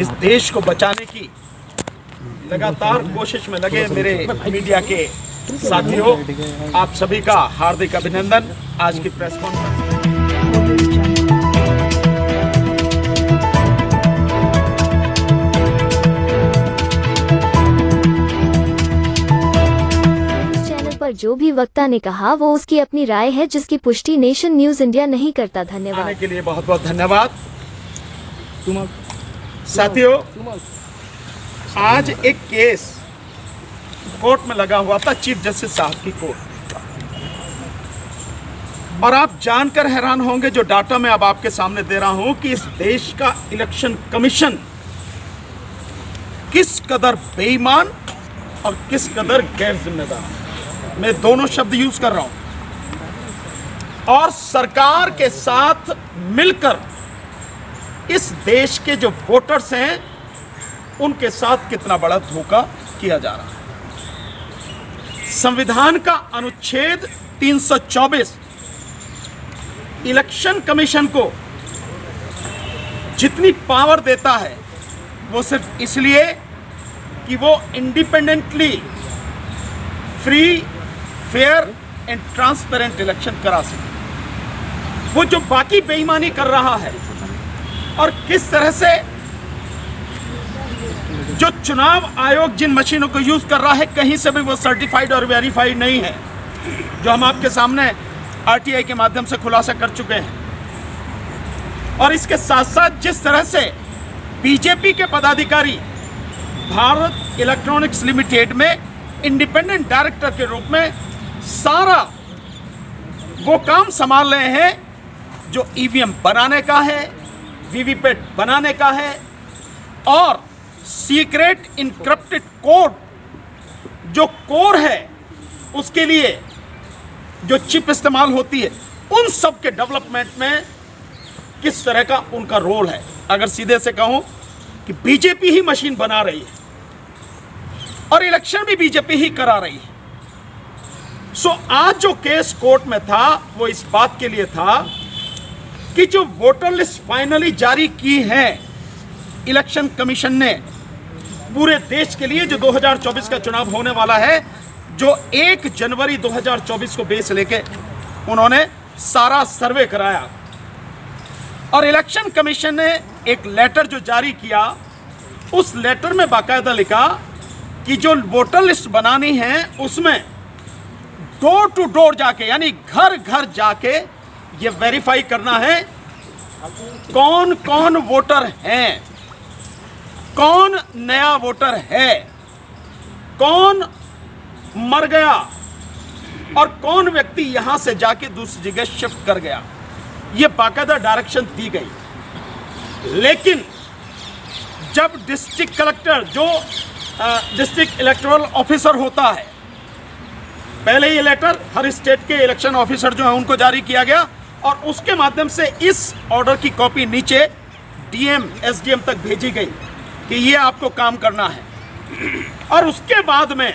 इस देश को बचाने की लगातार कोशिश में लगे मेरे मीडिया के साथियों, आप सभी का हार्दिक अभिनंदन। आज की प्रेस कॉन्फ्रेंस पर जो भी वक्ता ने कहा वो उसकी अपनी राय है, जिसकी पुष्टि नेशन न्यूज इंडिया नहीं करता। धन्यवाद। आने के लिए बहुत बहुत धन्यवाद। साथियों, आज एक केस कोर्ट में लगा हुआ था, चीफ जस्टिस साहब की कोर्ट, और आप जानकर हैरान होंगे जो डाटा मैं अब आपके सामने दे रहा हूं कि इस देश का इलेक्शन कमीशन किस कदर बेईमान और किस कदर गैर जिम्मेदार, मैं दोनों शब्द यूज कर रहा हूं, और सरकार के साथ मिलकर इस देश के जो वोटर्स हैं उनके साथ कितना बड़ा धोखा किया जा रहा है। संविधान का अनुच्छेद 324 इलेक्शन कमीशन को जितनी पावर देता है वो सिर्फ इसलिए कि वो independently free, fair and transparent election करा सके। वो जो बाकी बेईमानी कर रहा है और किस तरह से जो चुनाव आयोग जिन मशीनों को यूज कर रहा है, कहीं से भी वो सर्टिफाइड और वेरीफाइड नहीं है, जो हम आपके सामने आरटीआई के माध्यम से खुलासा कर चुके हैं। और इसके साथ साथ जिस तरह से बीजेपी के पदाधिकारी भारत इलेक्ट्रॉनिक्स लिमिटेड में इंडिपेंडेंट डायरेक्टर के रूप में सारा वो काम संभाल रहे हैं जो ईवीएम बनाने का है, वीवीपैट बनाने का है, और सीक्रेट इनक्रिप्टेड कोड जो कोर है उसके लिए जो चिप इस्तेमाल होती है, उन सब के डेवलपमेंट में किस तरह का उनका रोल है। अगर सीधे से कहूं कि बीजेपी ही मशीन बना रही है और इलेक्शन भी बीजेपी ही करा रही है। सो आज जो केस कोर्ट में था वो इस बात के लिए था कि जो वोटर लिस्ट फाइनली जारी की है इलेक्शन कमीशन ने पूरे देश के लिए, जो 2024 का चुनाव होने वाला है, जो 1 जनवरी 2024 को बेस लेके उन्होंने सारा सर्वे कराया, और इलेक्शन कमीशन ने एक लेटर जो जारी किया, उस लेटर में बाकायदा लिखा कि जो वोटर लिस्ट बनानी है उसमें डोर टू डोर जाके, यानी घर घर जाके ये वेरीफाई करना है कौन कौन वोटर हैं, कौन नया वोटर है, कौन मर गया और कौन व्यक्ति यहां से जाके दूसरी जगह शिफ्ट कर गया। ये बाकायदा डायरेक्शन दी गई। लेकिन जब डिस्ट्रिक्ट कलेक्टर, जो डिस्ट्रिक्ट इलेक्टोरल ऑफिसर होता है, पहले ये लेटर हर स्टेट के इलेक्शन ऑफिसर जो है उनको जारी किया गया, और उसके माध्यम से इस ऑर्डर की कॉपी नीचे डीएम, एसडीएम तक भेजी गई कि ये आपको काम करना है। और उसके बाद में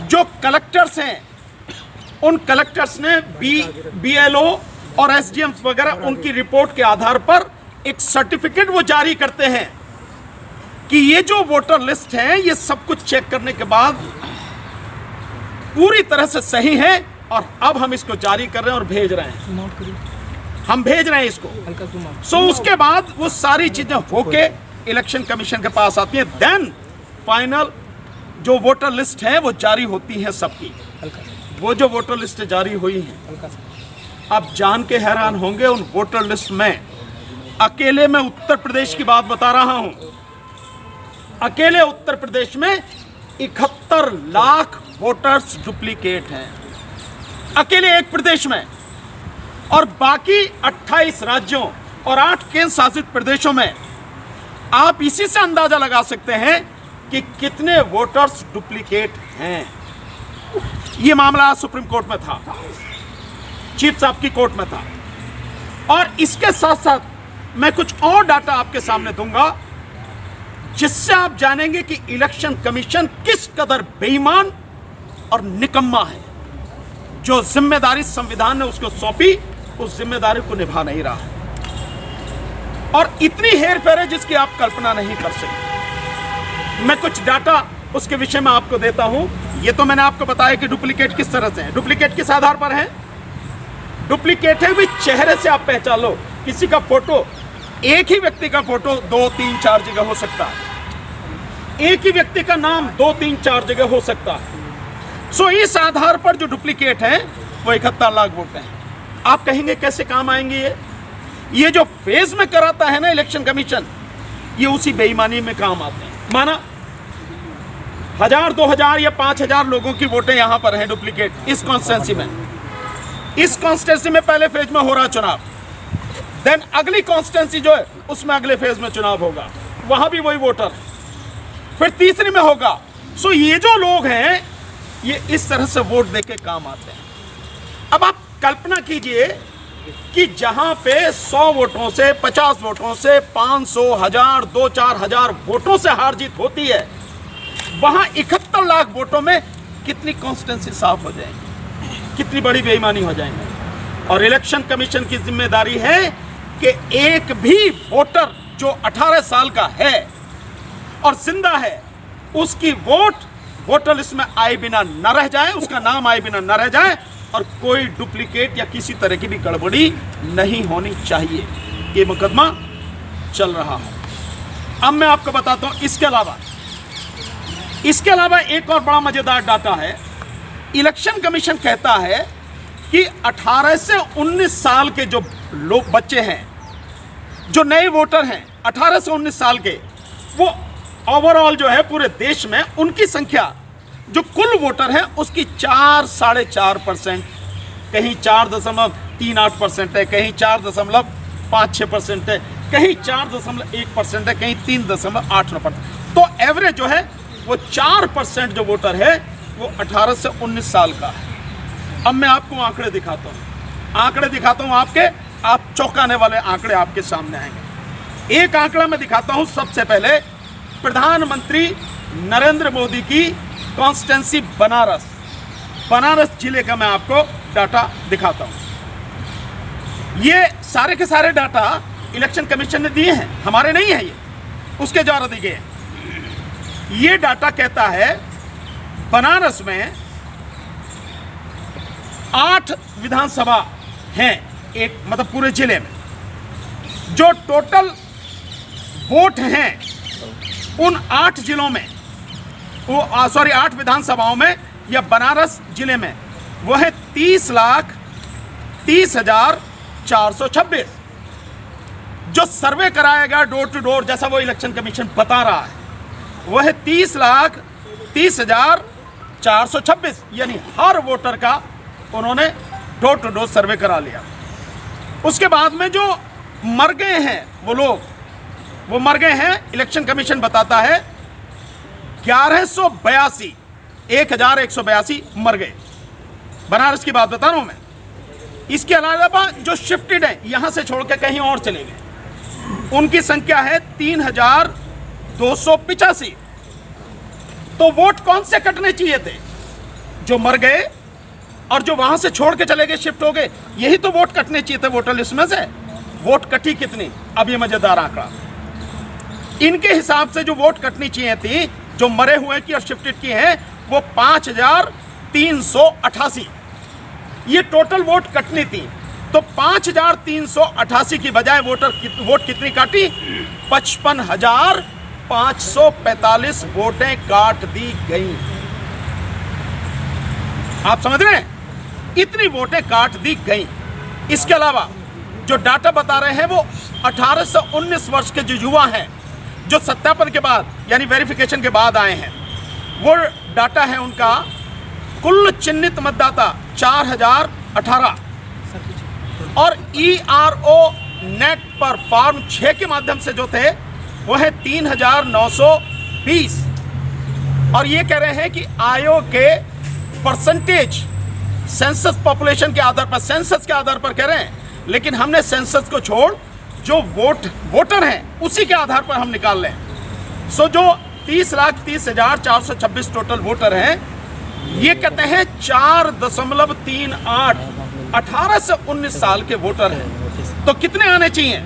जो कलेक्टर्स हैं, उन कलेक्टर्स ने बीएलओ और एसडीएम वगैरह उनकी रिपोर्ट के आधार पर एक सर्टिफिकेट वो जारी करते हैं कि ये जो वोटर लिस्ट है ये सब कुछ चेक करने के बाद पूरी तरह से सही है, और अब हम इसको जारी कर रहे हैं और भेज रहे हैं, हम भेज रहे हैं इसको। सो उसके बाद वो सारी चीजें होके इलेक्शन कमीशन के पास आती है, देन फाइनल जो वोटर लिस्ट है वो जारी होती है सबकी। वो जो वोटर लिस्ट जारी हुई है, आप जान के हैरान होंगे, उन वोटर लिस्ट में अकेले मैं उत्तर प्रदेश की बात बता रहा हूं, अकेले उत्तर प्रदेश में 71 लाख वोटर्स डुप्लीकेट हैं, अकेले एक प्रदेश में। और बाकी 28 राज्यों और 8 केंद्र शासित प्रदेशों में आप इसी से अंदाजा लगा सकते हैं कि कितने वोटर्स डुप्लीकेट हैं। यह मामला सुप्रीम कोर्ट में था, चीफ साहब की कोर्ट में था। और इसके साथ साथ मैं कुछ और डाटा आपके सामने दूंगा जिससे आप जानेंगे कि इलेक्शन कमीशन किस कदर बेईमान और निकम्मा है, जो जिम्मेदारी संविधान ने उसको सौंपी उस जिम्मेदारी को निभा नहीं रहा है। और इतनी हेर फेर है जिसकी आप कल्पना नहीं कर सकते। मैं कुछ डाटा उसके विषय में आपको देता हूं। ये तो मैंने आपको बताया कि डुप्लीकेट किस तरह से है। डुप्लीकेट किस आधार पर है? डुप्लीकेट है भी चेहरे से आप पहचान लो। किसी का फोटो, एक ही व्यक्ति का फोटो 2, 3, 4 जगह हो सकता है। एक ही व्यक्ति का नाम 2, 3, 4 जगह हो सकता है। सो इस आधार पर जो डुप्लीकेट है वो 71 लाख वोट हैं। आप कहेंगे कैसे काम आएंगे ये जो फेज में कराता है ना इलेक्शन कमीशन, ये उसी बेईमानी में काम आते हैं। माना 1000, 2000 या 5000 लोगों की वोटें यहां पर हैं डुप्लीकेट इस कॉन्स्टिट्यूंसी में। इस कॉन्स्टिट्यूंसी में पहले फेज में हो रहा चुनाव, देन अगली कॉन्स्टिट्यूंसी जो है उसमें अगले फेज में चुनाव होगा, वहां भी वही वोटर, फिर तीसरी में होगा। सो ये जो लोग हैं ये इस तरह से वोट देके काम आते हैं। अब आप कल्पना कीजिए कि जहां पे 100 वोटों से, 50 वोटों से, 500, 1000, 2-4 हजार वोटों से हार जीत होती है, वहां 71 लाख वोटों में कितनी कॉन्स्टिट्यूंसी साफ हो जाएंगी, कितनी बड़ी बेईमानी हो जाएंगी। और इलेक्शन कमीशन की जिम्मेदारी है कि एक भी वोटर जो 18 साल का है और जिंदा है, उसकी वोटर लिस्ट में आए बिना न रह जाए, उसका नाम आए बिना न रह जाए, और कोई डुप्लीकेट या किसी तरह की भी गड़बड़ी नहीं होनी चाहिए। ये मुकदमा चल रहा है। अब मैं आपको बताता हूं इसके अलावा एक और बड़ा मजेदार डाटा है। इलेक्शन कमीशन कहता है कि 18 से 19 साल के जो लोग, बच्चे हैं, जो नए वोटर हैं 18 से 19 साल के, वो ओवरऑल जो है पूरे देश में उनकी संख्या जो कुल वोटर है उसकी 4-4.5%, कहीं 4.38% है, कहीं 4.56% है, कहीं 4.1% है, कहीं 3.89%। तो एवरेज जो है वो 4% जो वोटर है वो 18 से 19 साल का है। अब मैं आपको आंकड़े दिखाता हूं आप चौंकाने वाले आंकड़े आपके सामने आएंगे। एक आंकड़ा मैं दिखाता हूं सबसे पहले, प्रधानमंत्री नरेंद्र मोदी की कॉन्स्टिट्यूंसी बनारस जिले का मैं आपको डाटा दिखाता हूं। ये सारे के सारे डाटा इलेक्शन कमीशन ने दिए हैं, हमारे नहीं है, ये उसके द्वारा दिए गए हैं। ये डाटा कहता है बनारस में 8 विधानसभा हैं, एक मतलब पूरे जिले में जो टोटल वोट हैं उन 8 जिलों में, 8 विधानसभाओं में या बनारस जिले में, वो है 30,30,426। जो सर्वे कराया गया डोर टू डोर, जैसा वो इलेक्शन कमीशन बता रहा है, वो है 30,30,426। यानी हर वोटर का उन्होंने डोर टू डोर सर्वे करा लिया। उसके बाद में जो मर गए हैं वो लोग, वो मर गए हैं, इलेक्शन कमीशन बताता है 1182 मर गए। बनारस की बात बता रहा हूं मैं। इसके अलावा जो शिफ्टेड है, यहां से छोड़ के कहीं और चले गए, उनकी संख्या है 3,285। तो वोट कौन से कटने चाहिए थे? जो मर गए और जो वहां से छोड़ के चले गए, शिफ्ट हो गए, यही तो वोट कटने चाहिए थे वोटर लिस्ट में से। वोट कटी कितनी? अब ये मजेदार आंकड़ा, इनके हिसाब से जो वोट कटनी चाहिए थी, जो मरे हुए की और शिफ्टेड की हैं, वो 5,388। ये टोटल वोट कटनी थी। तो 5,388 की बजाय वोट कितनी काटी? 55,545 वोटें काट दी गई। आप समझ रहे हैं? इतनी वोटें काट दी गई। इसके अलावा जो डाटा बता रहे हैं वो 18 से 19 वर्ष के जो युवा हैं, जो सत्यापन के बाद यानी वेरिफिकेशन के बाद आए हैं, वो डाटा है उनका। कुल चिन्हित मतदाता 4,018 और ERO नेट पर फॉर्म 6 के माध्यम से जो थे वो है 3,920। और ये कह रहे हैं कि आयोग के परसेंटेज सेंसस पॉपुलेशन के आधार पर, सेंसस के आधार पर कह रहे हैं, लेकिन हमने सेंसस को छोड़ जो वोटर हैं उसी के आधार पर हम निकाल लें। सो जो 30,30,426 टोटल वोटर हैं, ये कहते हैं 4.38 18 से 19 साल के वोटर हैं। तो कितने आने चाहिए?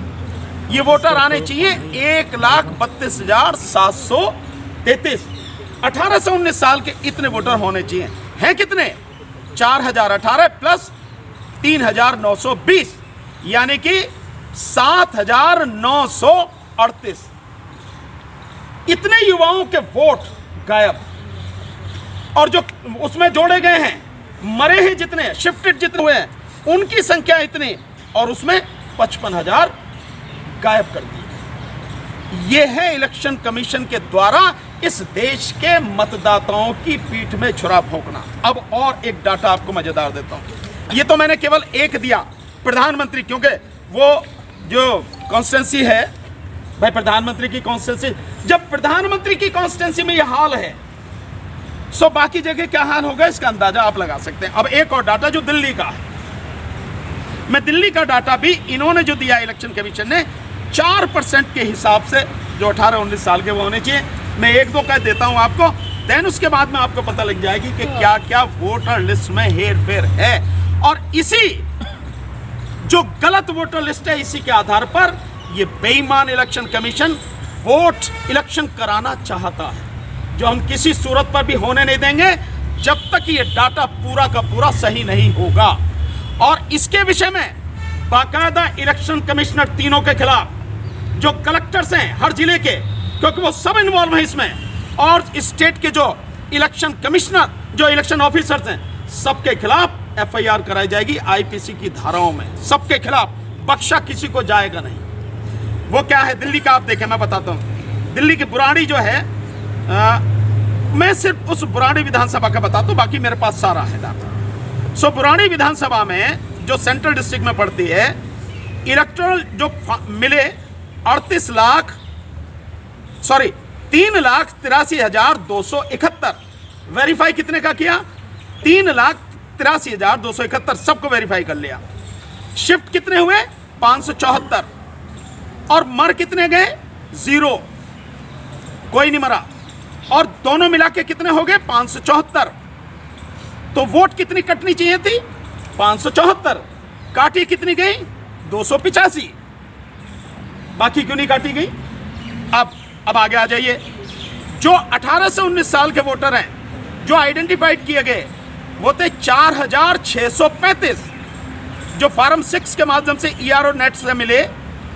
ये वोटर आने चाहिए 1,32,733। 18 से 19 साल के इतने वोटर होने चाहिए। हैं कितने? 4,018 प्लस 3,920, यानी कि 7,938। इतने युवाओं के वोट गायब। और जो उसमें जोड़े गए हैं, मरे हैं जितने, शिफ्टेड जितने हुए हैं, उनकी संख्या इतनी, और उसमें 55,000 गायब कर दिए। ये है इलेक्शन कमीशन के द्वारा इस देश के मतदाताओं की पीठ में छुरा भोंकना। अब और एक डाटा आपको मजेदार देता हूं। ये तो मैंने केवल एक दिया, प्रधानमंत्री, क्योंकि वो जो कॉन्स्टिट्यूंसी है भाई, प्रधानमंत्री की कॉन्स्टिट्यूंसी, जब प्रधानमंत्री की कॉन्स्टिट्यूंसी में यह हाल है, सो बाकी जगह क्या हाल होगा इसका अंदाजा आप लगा सकते हैं। अब एक और डाटा जो दिल्ली का है, मैं दिल्ली का डाटा भी इन्होंने जो दिया इलेक्शन कमीशन ने, 4% के हिसाब से जो 18-19 साल के वो होने चाहिए। मैं एक दो कह देता हूं आपको, देन उसके बाद में आपको पता लग जाएगी कि क्या क्या वोटर लिस्ट में हेर फेर है। और इसी जो गलत वोटर लिस्ट है, इसी के आधार पर ये बेईमान इलेक्शन कमीशन वोट इलेक्शन कराना चाहता है, जो हम किसी सूरत पर भी होने नहीं देंगे जब तक ये डाटा पूरा का पूरा सही नहीं होगा। और इसके विषय में बाकायदा इलेक्शन कमिश्नर तीनों के खिलाफ, जो कलेक्टर्स हैं हर जिले के, क्योंकि वो सब इन्वॉल्व हैं इसमें, और स्टेट के जो इलेक्शन कमिश्नर, जो इलेक्शन ऑफिसर्स हैं, सबके खिलाफ FIR कराई जाएगी IPC की धाराओं में। सबके खिलाफ, बख्शा किसी को जाएगा नहीं। वो क्या है दिल्ली का, आप देखें, मैं बताता हूँ। दिल्ली की बुराड़ी जो है, मैं सिर्फ उस बुराड़ी विधानसभा का बताता हूँ, बाकी मेरे पास सारा है डाटा। सो बुराड़ी विधानसभा में, जो सेंट्रल डिस्ट्रिक्ट में पड़ती है, इलेक्टोरल जो मिले 3,83,271। वेरीफाई कितने का किया? 3,83,271, सबको वेरीफाई कर लिया। शिफ्ट कितने हुए? 574। और मर कितने गए? 0, कोई नहीं मरा। और दोनों मिला के कितने हो गए? 574। तो वोट कितनी कटनी चाहिए थी? 574। काटी कितनी गई? 285। बाकी क्यों नहीं काटी गई? अब आगे आ जाइए। जो 18 से 19 साल के वोटर हैं, जो आइडेंटिफाइड किए गए, वो थे 4,635। जो फॉर्म 6 के माध्यम से ERO नेट से मिले,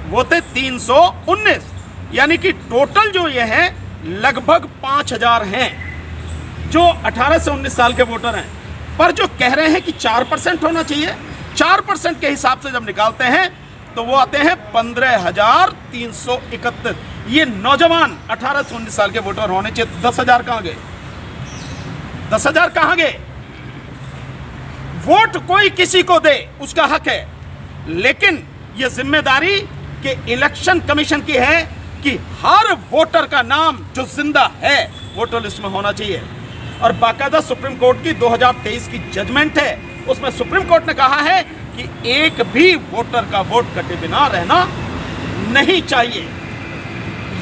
वो थे 319। यानी कि टोटल जो ये हैं लगभग 5,000 हैं जो 18 से 19 साल के वोटर हैं। पर जो कह रहे हैं कि 4% होना चाहिए, 4% के हिसाब से जब निकालते हैं तो वो आते हैं 15,331। ये नौजवान 18 से 19 साल के वोटर होने चाहिए। 10,000 कहां गए? 10,000 कहां गए? वोट कोई किसी को दे, उसका हक है, लेकिन ये जिम्मेदारी के इलेक्शन कमीशन की है कि हर वोटर का नाम जो जिंदा है वोटर लिस्ट में होना चाहिए। और बाकायदा सुप्रीम कोर्ट की 2023 की जजमेंट है, उसमें सुप्रीम कोर्ट ने कहा है कि एक भी वोटर का वोट कटे बिना रहना नहीं चाहिए।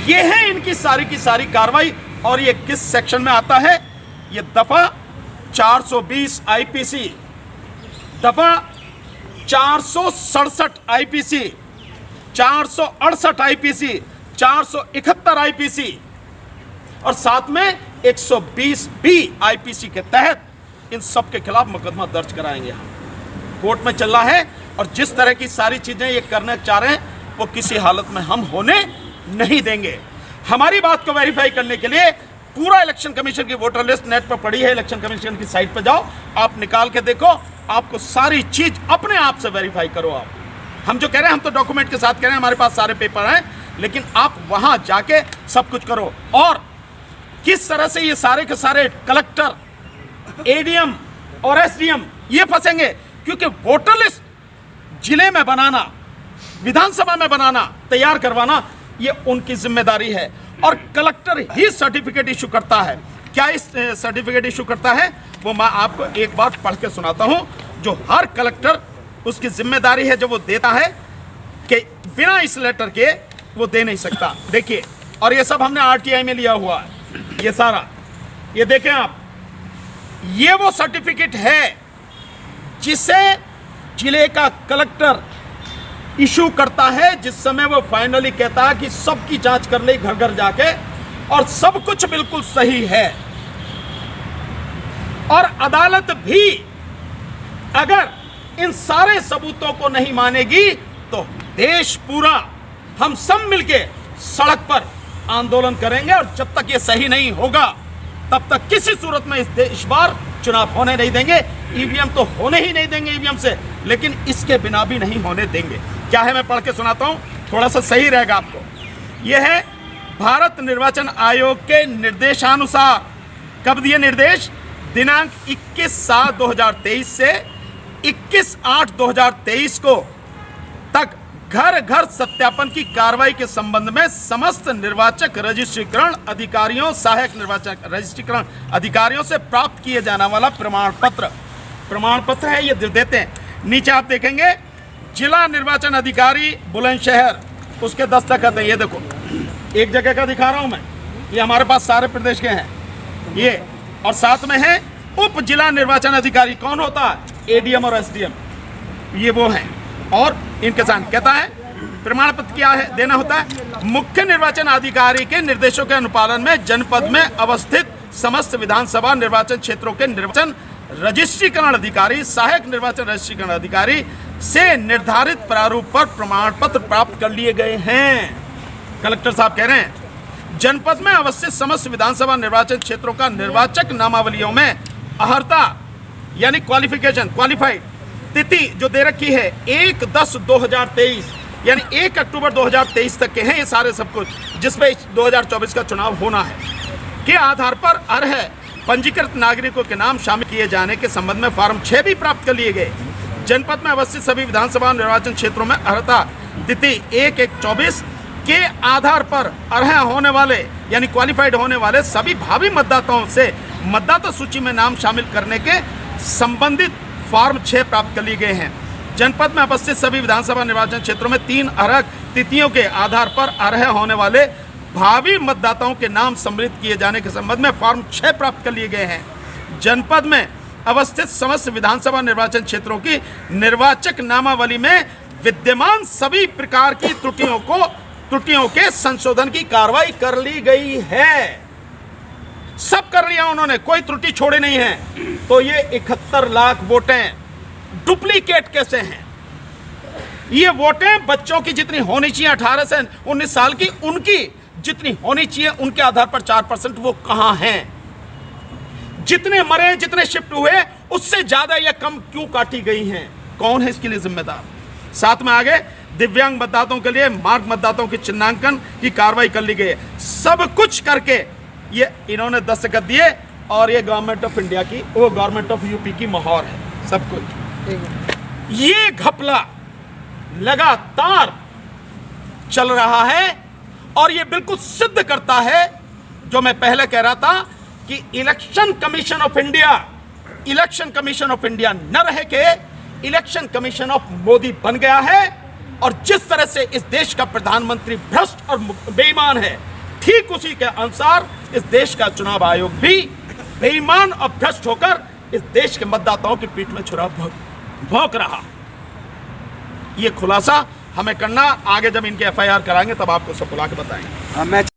ये है इनकी सारी की सारी कार्रवाई। और ये किस सेक्शन में आता है? ये दफा 420 IPC, दफा 467 IPC, 468 IPC, 471 IPC और साथ में 120B IPC के तहत इन सब के खिलाफ मुकदमा दर्ज कराएंगे। हम कोर्ट में चल रहा है। और जिस तरह की सारी चीजें ये करना चाह रहे हैं, वो किसी हालत में हम होने नहीं देंगे। हमारी बात को वेरीफाई करने के लिए पूरा इलेक्शन कमीशन की वोटर लिस्ट नेट पर पड़ी है। इलेक्शन कमीशन की साइट पर जाओ, आप निकाल के देखो, आपको सारी चीज अपने आप से वेरीफाई करो। आप, हम जो कह रहे हैं, हम तो डॉक्यूमेंट के साथ कह रहे हैं, हमारे पास सारे पेपर हैं, लेकिन आप वहां जाके सब कुछ करो। और किस तरह से ये सारे के सारे कलेक्टर, ADM और SDM ये फंसेंगे, क्योंकि वोटर लिस्ट जिले में बनाना, विधानसभा में बनाना, तैयार करवाना, ये उनकी जिम्मेदारी है। और कलेक्टर ही सर्टिफिकेट इशू करता है। क्या इस सर्टिफिकेट इशू करता है, वो मैं आपको एक बार पढ़ के सुनाता हूं, जो हर कलेक्टर उसकी जिम्मेदारी है, जो वो देता है कि बिना इस लेटर के वो दे नहीं सकता। देखिए, और ये सब हमने RTI में लिया हुआ है, ये सारा, ये देखें आप, ये वो सर्टिफिकेट है जिसे जिले का कलेक्टर इशू करता है, जिस समय वो फाइनली कहता है कि सबकी जांच कर ले घर घर जाके और सब कुछ बिल्कुल सही है, और अदालत भी अगर इन सारे सबूतों को नहीं मानेगी तो देश पूरा हम सब मिलके सड़क पर आंदोलन करेंगे, और जब तक ये सही नहीं होगा तब तक किसी सूरत में इस बार चुनाव होने नहीं देंगे। ईवीएम तो होने ही नहीं देंगे ईवीएम से, लेकिन इसके बिना भी नहीं होने देंगे। क्या है, मैं पढ़ के सुनाता हूं, थोड़ा सा सही रहेगा आपको। यह है भारत निर्वाचन आयोग के निर्देशानुसार। कब दिए निर्देश? दिनांक 21/7/2023 से 21/8/2023 को तक घर घर सत्यापन की कार्रवाई के संबंध में समस्त निर्वाचक रजिस्ट्रीकरण अधिकारियों, सहायक निर्वाचक रजिस्ट्रीकरण अधिकारियों से प्राप्त किए जाने वाला प्रमाण पत्र है, ये देते हैं। नीचे आप देखेंगे जिला निर्वाचन अधिकारी बुलंदशहर, उसके दस्तखत है। ये देखो, एक जगह का दिखा रहा हूं मैं, ये हमारे पास सारे प्रदेश के हैं ये, और साथ में है उप जिला निर्वाचन अधिकारी। कौन होता है? एडीएम और एसडीएम, ये वो हैं। और इनके साथ कहता है प्रमाण पत्र क्या है देना होता है? मुख्य निर्वाचन अधिकारी के निर्देशों के अनुपालन में जनपद में अवस्थित समस्त विधानसभा निर्वाचन क्षेत्रों के निर्वाचन रजिस्ट्रीकरण अधिकारी, सहायक निर्वाचन रजिस्ट्रीकरण अधिकारी से निर्धारित प्रारूप पर प्रमाण पत्र प्राप्त कर लिए गए हैं। कलेक्टर साहब कह रहे हैं जनपद में अवस्थित समस्त विधानसभा निर्वाचन क्षेत्रों का निर्वाचक नामावलियों में अर्हता यानी क्वालिफाइड तिथि जो दे रखी है 1/10/2023 यानी 1 अक्टूबर 2023 तक के हैं ये सारे सब कुछ, जिसमें 2024 का चुनाव होना है, के आधार पर अर्ह पंजीकृत नागरिकों के नाम शामिल किए जाने के संबंध में फॉर्म 6 भी प्राप्त कर लिए गए। जनपद में अवस्थित सभी विधानसभा निर्वाचन क्षेत्रों में अर्हता तिथि 1/1/24 के आधार पर अर्ह होने वाले यानी क्वालिफाइड होने वाले सभी भावी मतदाताओं से मतदाता सूची में नाम शामिल करने के संबंधित फॉर्म 6 प्राप्त कर लिए गए हैं। जनपद में उपस्थित सभी विधानसभा निर्वाचन क्षेत्रों में 3 अर्ह तिथियों के आधार पर अर्ह होने वाले भावी मतदाताओं के नाम सम्मिलित किए जाने के संबंध में फॉर्म 6 प्राप्त कर लिए गए हैं। जनपद में अवस्थित समस्त विधानसभा निर्वाचन क्षेत्रों की निर्वाचक नामावली में विद्यमान सभी प्रकार की त्रुटियों के संशोधन की कार्रवाई कर ली गई है। सब कर लिया उन्होंने, कोई त्रुटि छोड़ी नहीं है। तो ये 71 लाख वोटें डुप्लीकेट कैसे हैं? ये वोटें बच्चों की जितनी होनी चाहिए 18 से 19 साल की, उनकी जितनी होनी चाहिए उनके आधार पर 4% वो कहां हैं? जितने मरे, जितने शिफ्ट हुए, उससे ज्यादा या कम क्यों काटी गई हैं? कौन है इसके लिए जिम्मेदार? साथ में आगे दिव्यांग मतदाताओं के लिए मार्ग मतदाताओं के चिन्हांकन की कार्रवाई कर ली गई है। सब कुछ करके ये इन्होंने दस्तखत दिए, और ये गवर्नमेंट ऑफ इंडिया की, वो गवर्नमेंट ऑफ यूपी की मोहर है सब कुछ। ये घपला लगातार चल रहा है, और ये बिल्कुल सिद्ध करता है जो मैं पहले कह रहा था कि इलेक्शन कमीशन ऑफ इंडिया न रह के इलेक्शन कमीशन ऑफ मोदी बन गया है। और जिस तरह से इस देश का प्रधानमंत्री भ्रष्ट और बेईमान है, ठीक उसी के अनुसार इस देश का चुनाव आयोग भी बेईमान और भ्रष्ट होकर इस देश के मतदाताओं की पीठ में छुरा भोंक रहा। ये खुलासा हमें करना, आगे जब इनके एफआईआर कराएंगे तब आपको सब बुला के बताएंगे।